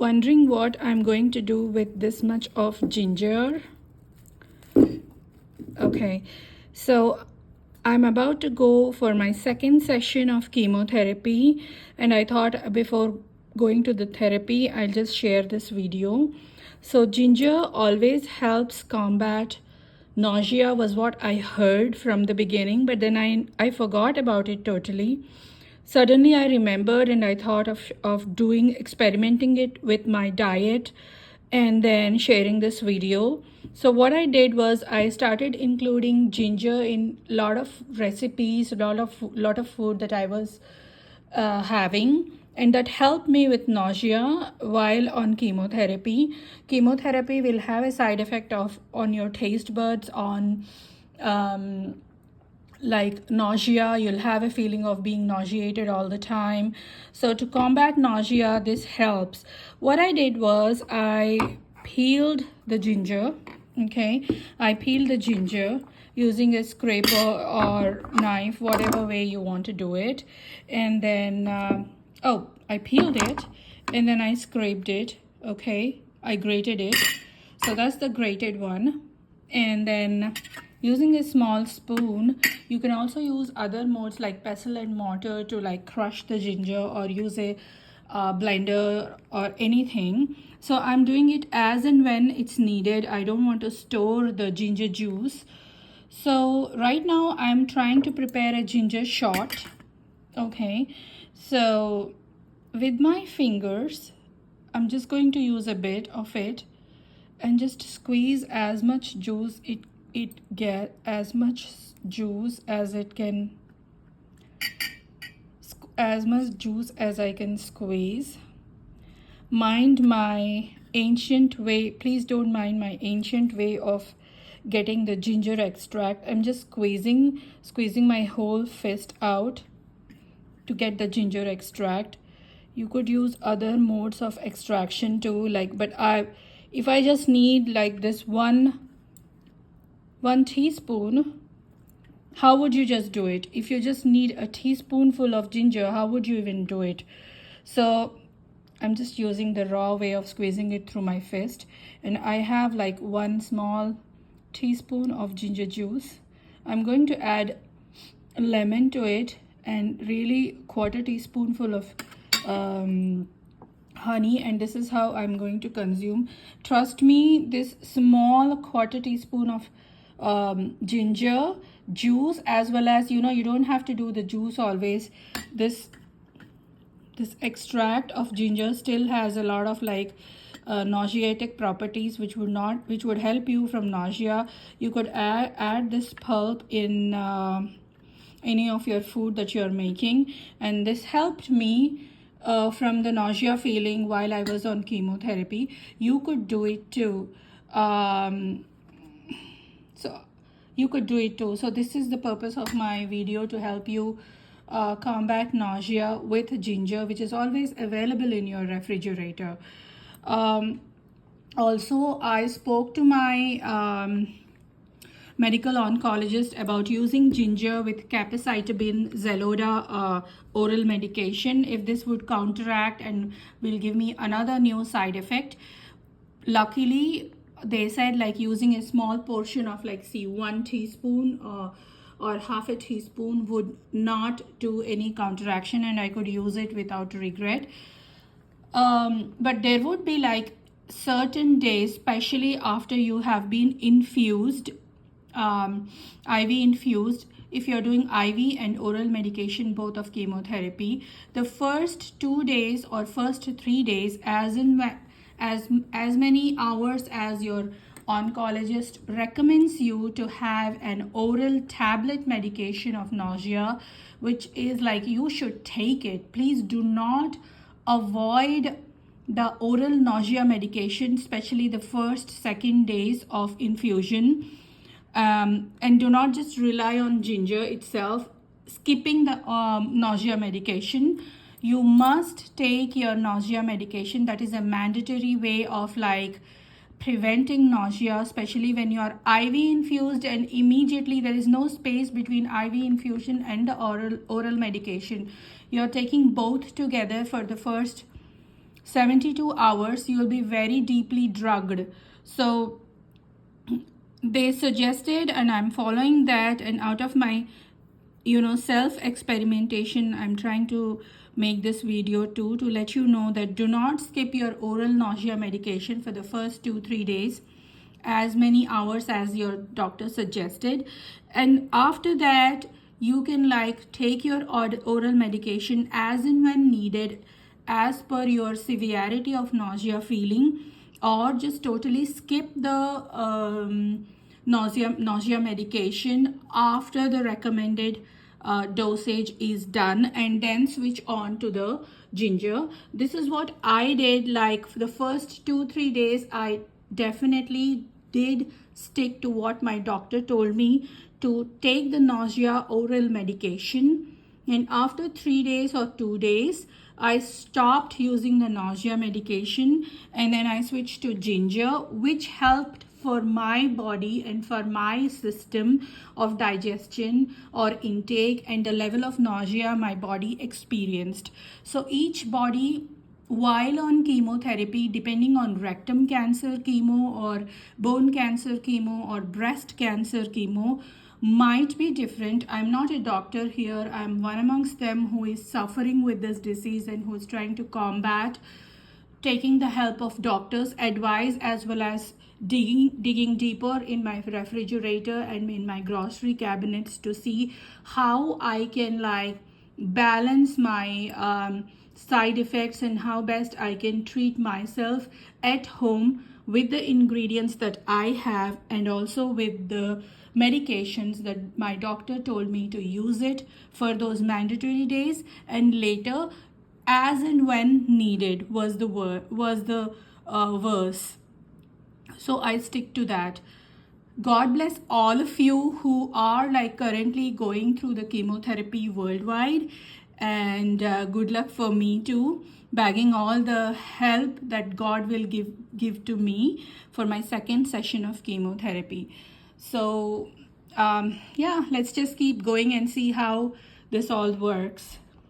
Wondering what I'm going to do with this much of ginger. Okay, so I'm about to go for my second session of chemotherapy, and I thought before going to the therapy, I'll just share this video. So ginger always helps combat nausea was what I heard from the beginning, but then I forgot about it totally. Suddenly I remembered and I thought of experimenting it with my diet and then sharing this video. So what I did was I started including ginger in a lot of recipes, a lot of food that I was having, and that helped me with nausea while on chemotherapy. Chemotherapy will have a side effect of on your taste buds, on like nausea. You'll have a feeling of being nauseated all the time. So to combat nausea, this helps. What I did was I peeled the ginger. Okay, I peeled the ginger using a scraper or knife, whatever way you want to do it. And then I peeled it and then I scraped it. Okay, I grated it. So that's the grated one. And then using a small spoon, you can also use other modes like pestle and mortar to like crush the ginger, or use a blender or anything. So I'm doing it as and when it's needed. I don't want to store the ginger juice. So right now I'm trying to prepare a ginger shot. Okay, so with my fingers, I'm just going to use a bit of it and just squeeze as much juice as much juice as it can, as much juice as I can squeeze. Mind my ancient way, please don't mind my ancient way of getting the ginger extract. I'm just squeezing my whole fist out to get the ginger extract. You could use other modes of extraction too, like, but if I just need like this one teaspoon, how would you just do it? If you just need a teaspoonful of ginger, how would you even do it? So I'm just using the raw way of squeezing it through my fist, and I have like 1 small teaspoon of ginger juice. I'm going to add a lemon to it, and really 1/4 teaspoonful of honey, and this is how I'm going to consume. Trust me, this small 1/4 teaspoon of ginger juice, as well as, you don't have to do the juice always. This extract of ginger still has a lot of like nauseatic properties, which would help you from nausea. You could add this pulp in any of your food that you're making, and this helped me from the nausea feeling while I was on chemotherapy. You could do it too. So this is the purpose of my video, to help you combat nausea with ginger, which is always available in your refrigerator. Also, I spoke to my medical oncologist about using ginger with capecitabine Xeloda oral medication, if this would counteract and will give me another new side effect. Luckily, they said like using a small portion of like 1 teaspoon or half a teaspoon would not do any counteraction, and I could use it without regret. But there would be like certain days, especially after you have been infused, IV infused, if you're doing IV and oral medication, both of chemotherapy, the first 2 days or first 3 days, as many hours as your oncologist recommends you to have an oral tablet medication of nausea, which is like you should take it. Please do not avoid the oral nausea medication, especially the first, second days of infusion. And do not just rely on ginger itself, skipping the nausea medication. You must take your nausea medication. That is a mandatory way of like preventing nausea, especially when you are IV infused, and immediately there is no space between IV infusion and the oral medication. You're taking both together for the first 72 hours you'll be very deeply drugged. So they suggested, and I'm following that, and out of my self experimentation, I'm trying to make this video too, to let you know that do not skip your oral nausea medication for the first 2-3 days, as many hours as your doctor suggested. And after that, you can like take your oral medication as and when needed, as per your severity of nausea feeling, or just totally skip the nausea medication after the recommended dosage is done, and then switch on to the ginger. This is what I did. Like for the first 2-3 days, I definitely did stick to what my doctor told me, to take the nausea oral medication. And after 3 days or 2 days, I stopped using the nausea medication, and then I switched to ginger, which helped for my body and for my system of digestion or intake and the level of nausea my body experienced. So each body, while on chemotherapy, depending on rectum cancer chemo or bone cancer chemo or breast cancer chemo, might be different. I'm not a doctor here. I'm one amongst them who is suffering with this disease and who is trying to combat, taking the help of doctors' advice, as well as digging deeper in my refrigerator and in my grocery cabinets to see how I can like balance my side effects and how best I can treat myself at home with the ingredients that I have, and also with the medications that my doctor told me to use it for those mandatory days, and later as and when needed was the verse. So I stick to that. God bless all of you who are like currently going through the chemotherapy worldwide, and good luck for me too, bagging all the help that God will give to me for my second session of chemotherapy. So yeah, let's just keep going and see how this all works.